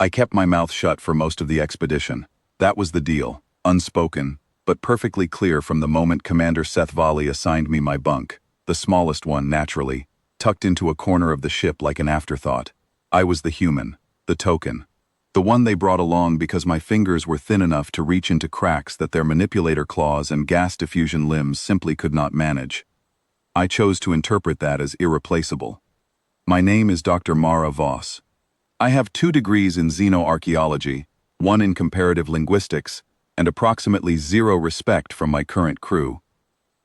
I kept my mouth shut for most of the expedition. That was the deal, unspoken, but perfectly clear from the moment Commander Seth Volley assigned me my bunk, the smallest one, naturally, tucked into a corner of the ship like an afterthought. I was the human, the token. The one they brought along because my fingers were thin enough to reach into cracks that their manipulator claws and gas diffusion limbs simply could not manage. I chose to interpret that as irreplaceable. My name is Dr. Mara Voss. I have 2 degrees in xenoarchaeology, 1 in comparative linguistics, and approximately 0 respect from my current crew.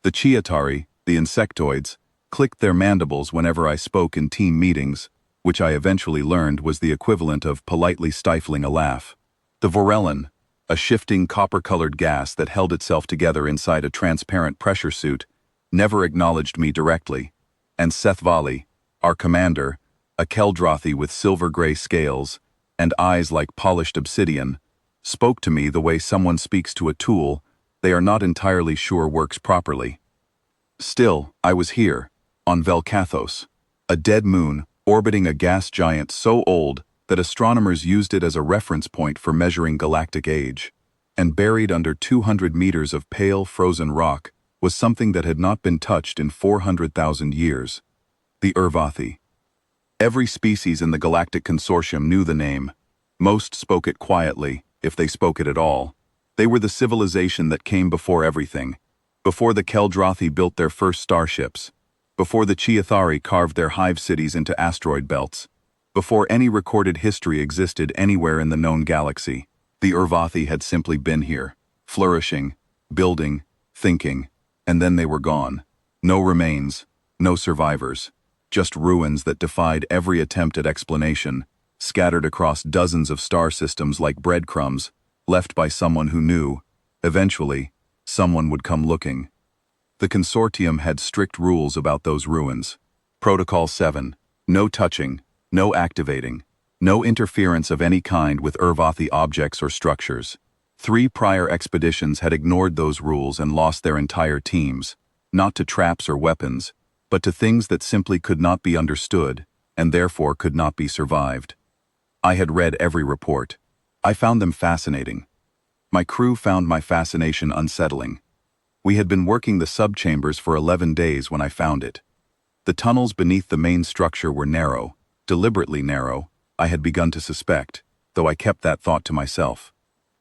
The Chiatari, the insectoids, clicked their mandibles whenever I spoke in team meetings, which I eventually learned was the equivalent of politely stifling a laugh. The Vorellen, a shifting copper-colored gas that held itself together inside a transparent pressure suit, never acknowledged me directly, and Seth Volley, our commander, a ur'vaathi with silver-gray scales and eyes like polished obsidian, spoke to me the way someone speaks to a tool they are not entirely sure works properly. Still, I was here, on Velkathos, a dead moon orbiting a gas giant so old that astronomers used it as a reference point for measuring galactic age, and buried under 200 meters of pale, frozen rock was something that had not been touched in 400,000 years, the ur'vaathi. Every species in the galactic consortium knew the name. Most spoke it quietly, if they spoke it at all. They were the civilization that came before everything, before the ur'vaathi built their first starships, before the Chiatari carved their hive cities into asteroid belts, before any recorded history existed anywhere in the known galaxy. The ur'vaathi had simply been here, flourishing, building, thinking, and then they were gone. No remains, no survivors. Just ruins that defied every attempt at explanation, scattered across dozens of star systems like breadcrumbs, left by someone who knew. Eventually, someone would come looking. The consortium had strict rules about those ruins. Protocol 7, no touching, no activating, no interference of any kind with ur'vaathi objects or structures. 3 prior expeditions had ignored those rules and lost their entire teams, not to traps or weapons, but to things that simply could not be understood, and therefore could not be survived. I had read every report. I found them fascinating. My crew found my fascination unsettling. We had been working the subchambers for 11 days when I found it. The tunnels beneath the main structure were narrow, deliberately narrow, I had begun to suspect, though I kept that thought to myself.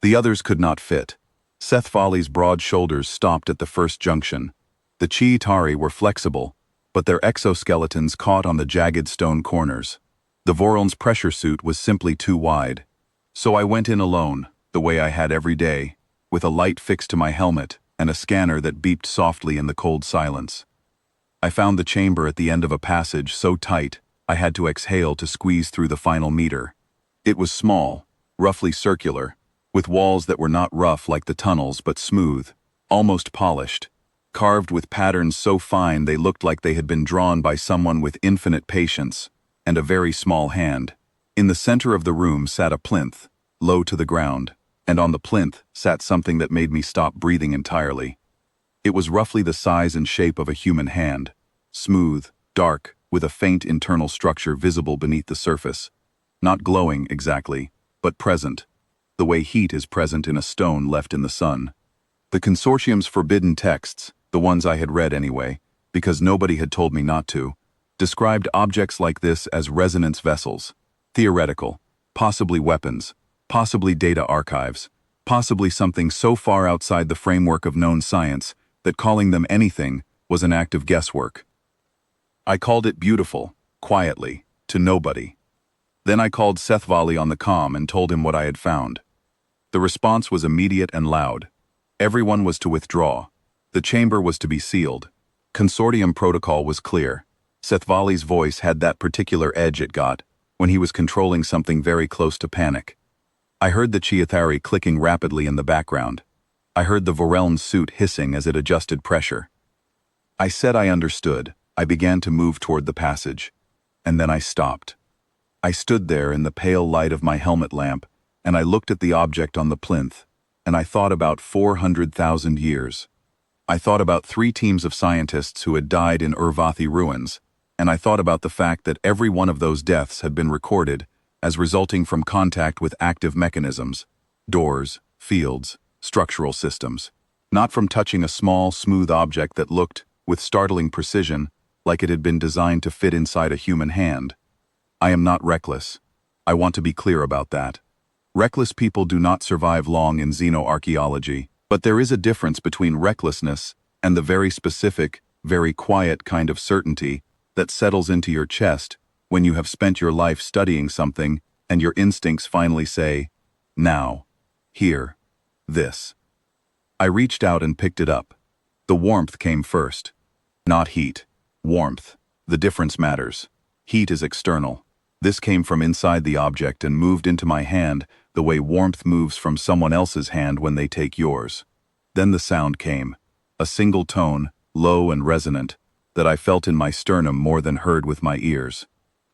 The others could not fit. Seth Volley's broad shoulders stopped at the first junction. The Chiatari were flexible, but their exoskeletons caught on the jagged stone corners. The Vorel's pressure suit was simply too wide. So I went in alone, the way I had every day, with a light fixed to my helmet and a scanner that beeped softly in the cold silence. I found the chamber at the end of a passage so tight I had to exhale to squeeze through the final meter. It was small, roughly circular, with walls that were not rough like the tunnels but smooth, almost polished, carved with patterns so fine they looked like they had been drawn by someone with infinite patience and a very small hand. In the center of the room sat a plinth, low to the ground, and on the plinth sat something that made me stop breathing entirely. It was roughly the size and shape of a human hand, smooth, dark, with a faint internal structure visible beneath the surface. Not glowing exactly, but present, the way heat is present in a stone left in the sun. The consortium's forbidden texts, the ones I had read anyway, because nobody had told me not to, described objects like this as resonance vessels, theoretical, possibly weapons, possibly data archives, possibly something so far outside the framework of known science that calling them anything was an act of guesswork. I called it beautiful, quietly, to nobody. Then I called Seth Volley on the comm and told him what I had found. The response was immediate and loud. Everyone was to withdraw. The chamber was to be sealed. Consortium protocol was clear. Seth Volley's voice had that particular edge it got when he was controlling something very close to panic. I heard the Chiatari clicking rapidly in the background. I heard the Vorel's suit hissing as it adjusted pressure. I said I understood. I began to move toward the passage. And then I stopped. I stood there in the pale light of my helmet lamp, and I looked at the object on the plinth, and I thought about 400,000 years. I thought about 3 teams of scientists who had died in ur'vaathi ruins, and I thought about the fact that every one of those deaths had been recorded as resulting from contact with active mechanisms, doors, fields, structural systems, not from touching a small, smooth object that looked, with startling precision, like it had been designed to fit inside a human hand. I am not reckless. I want to be clear about that. Reckless people do not survive long in xenoarchaeology, but there is a difference between recklessness and the very specific, very quiet kind of certainty that settles into your chest when you have spent your life studying something and your instincts finally say, now, here, this. I reached out and picked it up. The warmth came first. Not heat. Warmth. The difference matters. Heat is external. This came from inside the object and moved into my hand the way warmth moves from someone else's hand when they take yours. Then the sound came. A single tone, low and resonant, that I felt in my sternum more than heard with my ears.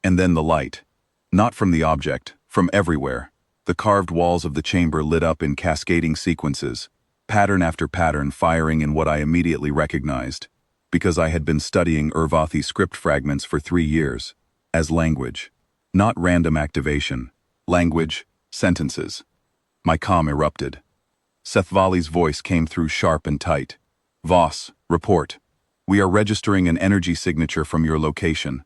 And then the light. Not from the object, from everywhere. The carved walls of the chamber lit up in cascading sequences, pattern after pattern firing in what I immediately recognized, because I had been studying Ur'vaathi script fragments for 3 years, as language. Not random activation. Language, sentences. My calm erupted. Sethvali's voice came through sharp and tight. Voss, report. We are registering an energy signature from your location.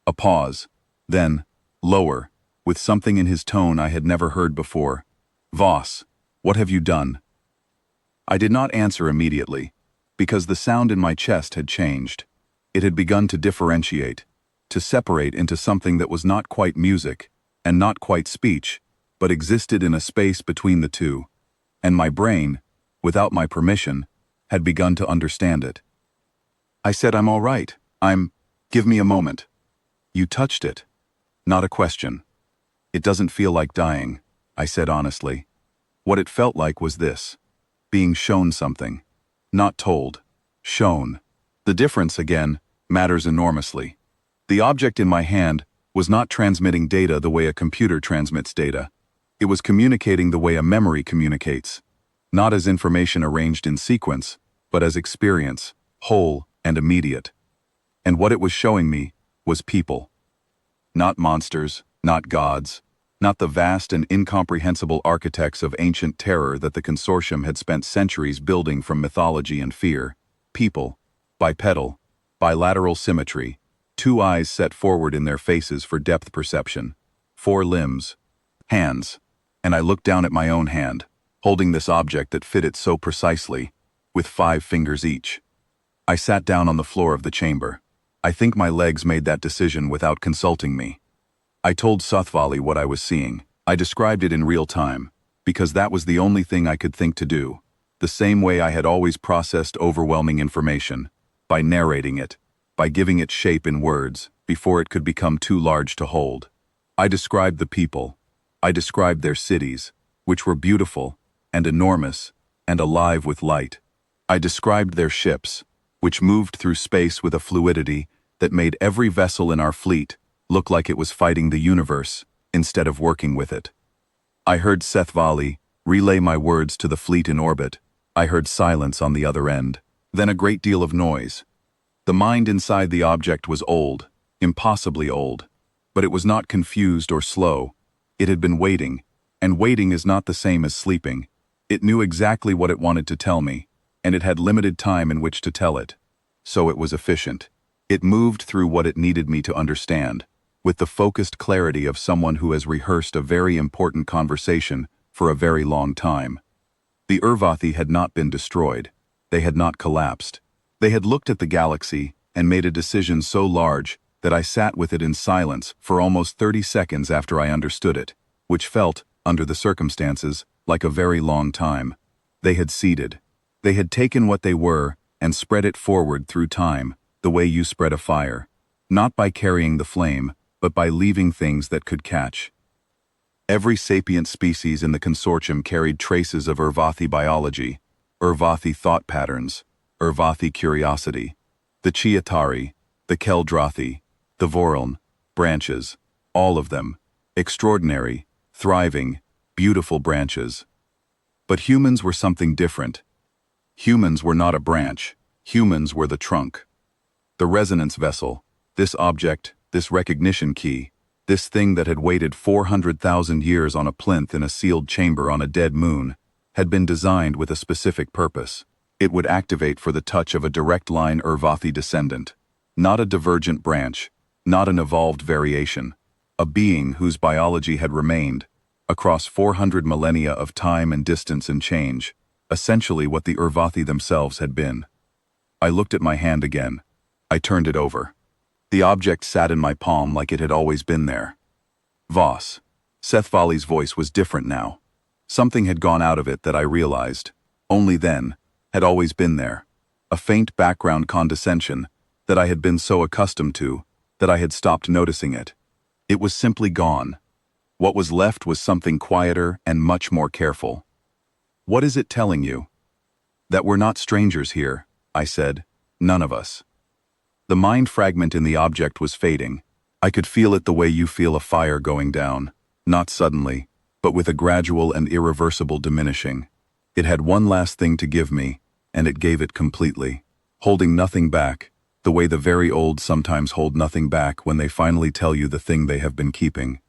A pause. Then, lower, with something in his tone I had never heard before. Voss, what have you done? I did not answer immediately, because the sound in my chest had changed. It had begun to differentiate, to separate into something that was not quite music, and not quite speech, but existed in a space between the two. And my brain, without my permission, had begun to understand it. I said, I'm all right. Give me a moment. You touched it. Not a question. It doesn't feel like dying, I said honestly. What it felt like was this. Being shown something. Not told. Shown. The difference, again, matters enormously. The object in my hand was not transmitting data the way a computer transmits data. It was communicating the way a memory communicates. Not as information arranged in sequence, but as experience, whole and immediate. And what it was showing me was people. Not monsters, not gods, not the vast and incomprehensible architects of ancient terror that the consortium had spent centuries building from mythology and fear. People, bipedal, bilateral symmetry, 2 eyes set forward in their faces for depth perception, 4 limbs, hands, and I looked down at my own hand, holding this object that fit it so precisely, with 5 fingers each. I sat down on the floor of the chamber. I think my legs made that decision without consulting me. I told Sethvali what I was seeing. I described it in real time, because that was the only thing I could think to do, the same way I had always processed overwhelming information, by narrating it, by giving it shape in words, before it could become too large to hold. I described the people. I described their cities, which were beautiful, and enormous, and alive with light. I described their ships, which moved through space with a fluidity that made every vessel in our fleet look like it was fighting the universe instead of working with it. I heard Sethvali relay my words to the fleet in orbit. I heard silence on the other end, then a great deal of noise. The mind inside the object was old, impossibly old, but it was not confused or slow. It had been waiting, and waiting is not the same as sleeping. It knew exactly what it wanted to tell me, and it had limited time in which to tell it. So it was efficient. It moved through what it needed me to understand, with the focused clarity of someone who has rehearsed a very important conversation for a very long time. The ur'vaathi had not been destroyed. They had not collapsed. They had looked at the galaxy and made a decision so large that I sat with it in silence for almost 30 seconds after I understood it, which felt, under the circumstances, like a very long time. They had seeded. They had taken what they were and spread it forward through time, the way you spread a fire. Not by carrying the flame, but by leaving things that could catch. Every sapient species in the consortium carried traces of ur'vaathi biology, ur'vaathi thought patterns, ur'vaathi curiosity. The Chiatari, the Keldrathi, the Vorln, branches, all of them, extraordinary, thriving, beautiful branches. But humans were something different. Humans were not a branch. Humans were the trunk. The resonance vessel, this object, this recognition key, This thing that had waited 400,000 years on a plinth in a sealed chamber on a dead moon had been designed with a specific purpose. It would activate for the touch of a direct-line ur'vaathi descendant. Not a divergent branch, not an evolved variation. A being whose biology had remained, across 400 millennia of time and distance and change, essentially what the ur'vaathi themselves had been. I looked at my hand again. I turned it over. The object sat in my palm like it had always been there. Voss. Seth Volley's voice was different now. Something had gone out of it that I realized, only then, had always been there. A faint background condescension that I had been so accustomed to that I had stopped noticing it. It was simply gone. What was left was something quieter and much more careful. "What is it telling you?" "That we're not strangers here," I said. "None of us." The mind fragment in the object was fading. I could feel it the way you feel a fire going down, not suddenly, but with a gradual and irreversible diminishing. It had one last thing to give me, and it gave it completely, holding nothing back, the way the very old sometimes hold nothing back when they finally tell you the thing they have been keeping.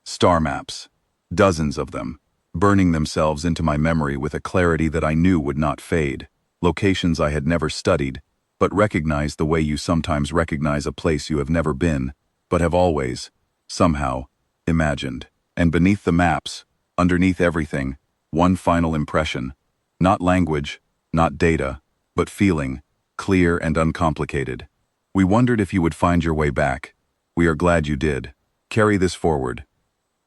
Star maps. Dozens of them, burning themselves into my memory with a clarity that I knew would not fade. Locations I had never studied, but recognized the way you sometimes recognize a place you have never been, but have always, somehow, imagined. And beneath the maps, underneath everything, one final impression. Not language, not data, but feeling, clear and uncomplicated. "We wondered if you would find your way back. We are glad you did. Carry this forward."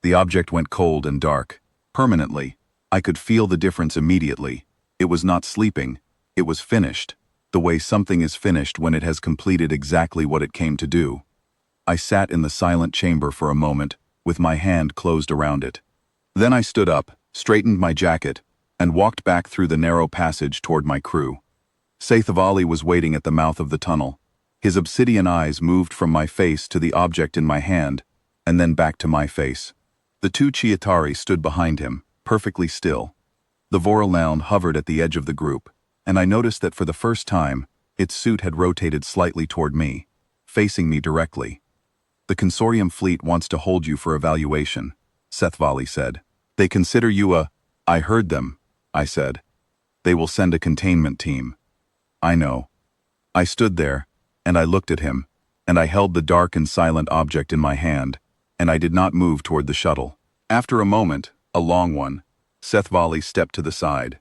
The object went cold and dark, permanently. I could feel the difference immediately. It was not sleeping. It was finished, the way something is finished when it has completed exactly what it came to do. I sat in the silent chamber for a moment, with my hand closed around it. Then I stood up, straightened my jacket, and walked back through the narrow passage toward my crew. Seth Volley was waiting at the mouth of the tunnel. His obsidian eyes moved from my face to the object in my hand, and then back to my face. The two Chiatari stood behind him, perfectly still. The Voralnoun hovered at the edge of the group, and I noticed that for the first time, its suit had rotated slightly toward me, facing me directly. "The consortium fleet wants to hold you for evaluation," Seth Volley said. "They consider you a—" "I heard them," I said. "They will send a containment team." "I know." I stood there, and I looked at him, and I held the dark and silent object in my hand, and I did not move toward the shuttle. After a moment, a long one, Seth Volley stepped to the side.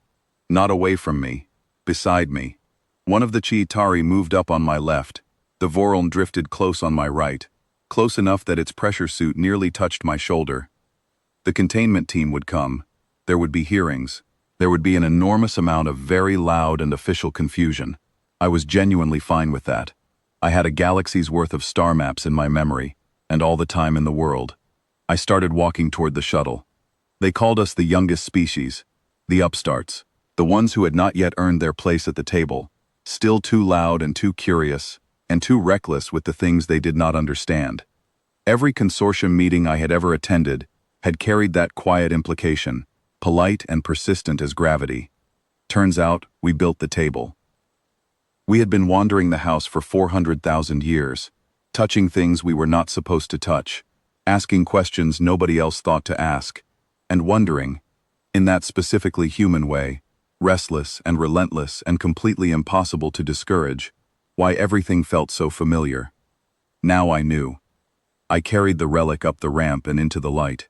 Not away from me, beside me. One of the Chiatari moved up on my left. The Voraln drifted close on my right, close enough that its pressure suit nearly touched my shoulder. The containment team would come. There would be hearings. There would be an enormous amount of very loud and official confusion. I was genuinely fine with that. I had a galaxy's worth of star maps in my memory, and all the time in the world. I started walking toward the shuttle. They called us the youngest species, the upstarts, the ones who had not yet earned their place at the table, still too loud and too curious, and too reckless with the things they did not understand. Every consortium meeting I had ever attended had carried that quiet implication, polite and persistent as gravity. Turns out, we built the table. We had been wandering the house for 400,000 years, touching things we were not supposed to touch, asking questions nobody else thought to ask, and wondering, in that specifically human way, restless and relentless and completely impossible to discourage, why everything felt so familiar. Now I knew. I carried the relic up the ramp and into the light.